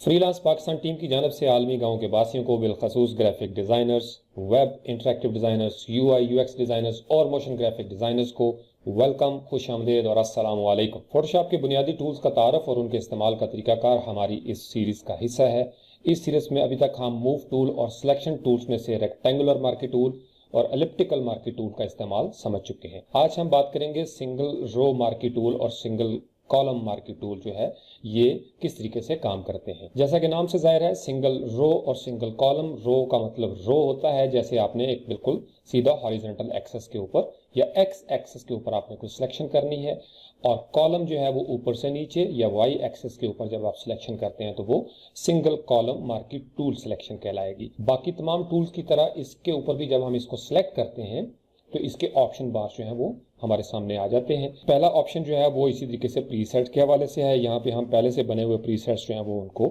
Freelance Pakistan team की जानब से आलमी गाँव के वासियों को बिलखसूस graphic designers, web interactive designers, UI UX designers और मोशन ग्राफिक डिज़ाइनर्स को वेलकम, खुश आमदीद और अस्सलाम वालेकुम। फोटोशॉप के बुनियादी टूल्स का तारफ़ और उनके इस्तेमाल का तरीकाकार हमारी इस सीरीज़ का हिस्सा है। इस सीरीज़ में अभी तक हम मूव टूल और सिलेक्शन टूल्स में से रेक्टेंगुलर मार्की टूल और एलिप्टिकल मार्की टूल का इस्तेमाल समझ चुके हैं। आज हम बात करेंगे सिंगल रो मार्की टूल और सिंगल कॉलम मार्की टूल जो है ये किस तरीके से काम करते हैं। जैसा कि नाम से जाहिर है, सिंगल रो और सिंगल कॉलम। रो का मतलब रो होता है जैसे आपने एक बिल्कुल सीधा हॉरिजॉन्टल एक्सेस के ऊपर या एक्स एक्सेस के ऊपर आपने कोई सिलेक्शन करनी है, और कॉलम जो है वो ऊपर से नीचे या वाई एक्सेस के ऊपर जब आप सिलेक्शन करते हैं तो वो single column marquee tool selection कहलाएगी। बाकी तमाम टूल्स की तरह इसके ऊपर भी जब हम इसको सिलेक्ट करते हैं तो इसके ऑप्शन बार जो है वो हमारे सामने आ जाते हैं। पहला ऑप्शन जो है वो इसी तरीके से प्रीसेट के हवाले से है। यहाँ पे हम पहले से बने हुए प्रीसेट्स जो हैं वो उनको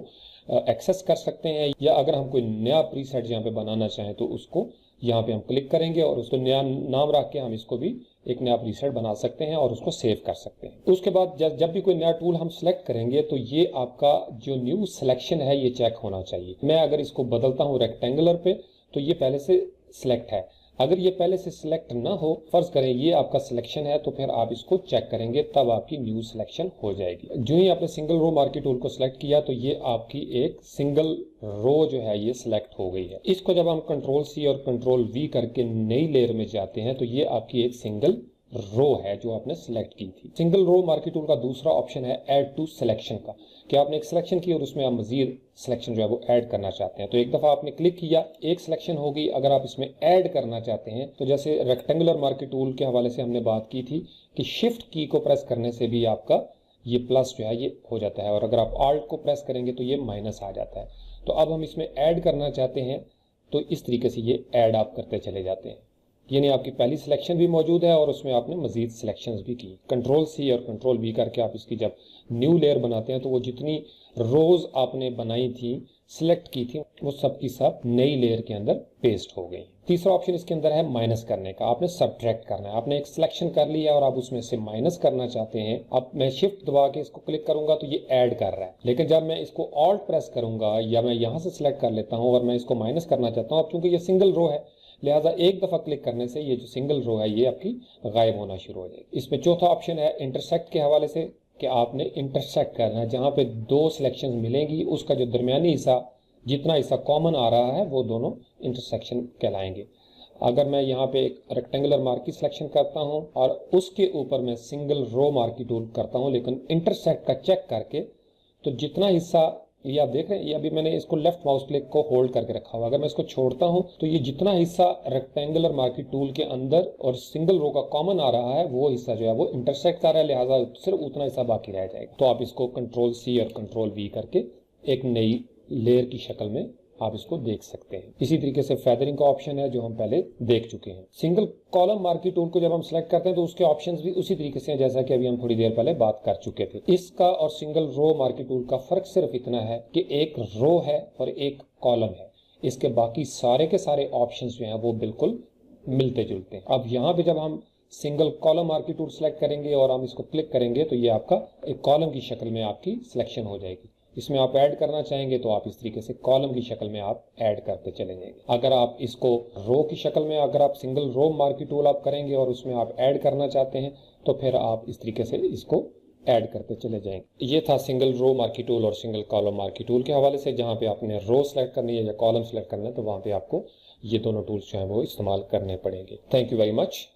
एक्सेस कर सकते हैं, या अगर हम कोई नया प्रीसेट यहाँ पे बनाना चाहें तो उसको यहाँ पे हम क्लिक करेंगे और उसको नया नाम रख के हम इसको भी एक नया प्रीसेट बना सकते हैं और उसको सेव कर सकते हैं। उसके बाद जब भी कोई नया टूल हम सेलेक्ट करेंगे तो ये आपका जो न्यू सिलेक्शन है ये चेक होना चाहिए। मैं अगर इसको बदलता हूँ रेक्टेंगुलर पे तो ये पहले से सिलेक्ट है। अगर ये पहले से सिलेक्ट ना हो, फर्ज करें ये आपका सिलेक्शन है, तो फिर आप इसको चेक करेंगे तब आपकी न्यू सिलेक्शन हो जाएगी। जो ही आपने सिंगल रो मार्की टूल को सिलेक्ट किया तो ये आपकी एक सिंगल रो जो है ये सिलेक्ट हो गई है। इसको जब हम कंट्रोल सी और कंट्रोल वी करके नई लेयर में जाते हैं तो ये आपकी एक सिंगल रो है जो आपने सिलेक्ट की थी। सिंगल रो मार्की टूल का दूसरा ऑप्शन है ऐड टू सिलेक्शन का, कि आपने एक सिलेक्शन की और उसमें आप मजीद सिलेक्शन जो है वो ऐड करना चाहते हैं। तो एक दफा आपने क्लिक किया, एक सिलेक्शन हो गई। अगर आप इसमें ऐड करना चाहते हैं तो जैसे रेक्टेंगुलर मार्की टूल के हवाले से हमने बात की थी कि शिफ्ट की को प्रेस करने से भी आपका ये प्लस जो है ये हो जाता है, और अगर आप आल्ट को प्रेस करेंगे तो ये माइनस आ जाता है। तो अब हम इसमें ऐड करना चाहते हैं तो इस तरीके से ये ऐड आप करते चले जाते हैं, यानी आपकी पहली सिलेक्शन भी मौजूद है और उसमें आपने मजीद सिलेक्शंस भी की। कंट्रोल सी और कंट्रोल वी करके आप इसकी जब न्यू लेयर बनाते हैं तो वो जितनी रोज आपने बनाई थी, सिलेक्ट की थी, वो सब की सब नई लेयर के अंदर पेस्ट हो गई। तीसरा ऑप्शन इसके अंदर है माइनस करने का। आपने सब्ट्रैक्ट करना है। आपने एक सिलेक्शन कर लिया और आप उसमें से माइनस करना चाहते हैं। अब मैं शिफ्ट दबा के इसको क्लिक करूंगा तो ये ऐड कर रहा है, लेकिन जब मैं इसको ऑल्ट प्रेस करूंगा या मैं यहां से सिलेक्ट कर लेता हूं और मैं इसको माइनस करना चाहता हूं, अब चूंकि ये सिंगल रो है लिहाजा एक दफा क्लिक करने से ये जो सिंगल रो है ये आपकी गायब होना शुरू हो जाएगी। इसमें चौथा ऑप्शन है इंटरसेक्ट के हवाले से, कि आपने इंटरसेक्ट करना है। जहां पे दो सिलेक्शन मिलेंगी उसका जो दरमियानी हिस्सा, जितना हिस्सा कॉमन आ रहा है वो दोनों इंटरसेक्शन कहलाएंगे। अगर मैं यहाँ पे एक रेक्टेंगुलर मार्की सिलेक्शन करता हूँ और उसके ऊपर मैं सिंगल रो मार्की टूल करता हूँ, लेकिन इंटरसेक्ट का चेक करके, तो जितना हिस्सा ये आप देख रहे हैं, ये अभी मैंने इसको लेफ्ट माउस क्लिक को होल्ड करके रखा हुआ। अगर मैं इसको छोड़ता हूं तो ये जितना हिस्सा रेक्टेंगुलर मार्की टूल के अंदर और सिंगल रो का कॉमन आ रहा है वो हिस्सा जो है वो इंटरसेक्ट कर रहा है, लिहाजा सिर्फ उतना हिस्सा बाकी रह जाएगा। तो आप इसको कंट्रोल सी और कंट्रोल वी करके एक नई लेयर की शक्ल में आप इसको देख सकते हैं। इसी तरीके से फेदरिंग का ऑप्शन है जो हम पहले देख चुके हैं। सिंगल कॉलम मार्की टूल को जब हम सिलेक्ट करते हैं तो उसके ऑप्शंस भी उसी तरीके से हैं जैसा कि अभी हम थोड़ी देर पहले बात कर चुके थे। इसका और सिंगल रो मार्की टूल का फर्क सिर्फ इतना है कि एक रो है और एक कॉलम है। इसके बाकी सारे के सारे ऑप्शंस जो हैं वो बिल्कुल मिलते जुलते हैं। अब यहाँ पे जब हम single column marquee tool select करेंगे और हम इसको क्लिक करेंगे तो ये आपका एक कॉलम की शक्ल में आपकी सिलेक्शन हो जाएगी। इसमें आप ऐड करना चाहेंगे तो आप इस तरीके से कॉलम की शक्ल में आप ऐड करते चले जाएंगे। अगर आप इसको रो की शक्ल में, अगर आप सिंगल रो मार्की टूल आप करेंगे और उसमें आप ऐड करना चाहते हैं तो फिर आप इस तरीके से इसको ऐड करते चले जाएंगे। ये था सिंगल रो मार्की टूल और सिंगल कॉलम मार्की टूल के हवाले से। जहां पे आपने रो सेलेक्ट करनी है या कॉलम सेलेक्ट करना है तो वहां पे आपको ये दोनों टूल्स जो है वो इस्तेमाल करने पड़ेंगे। Thank you very much.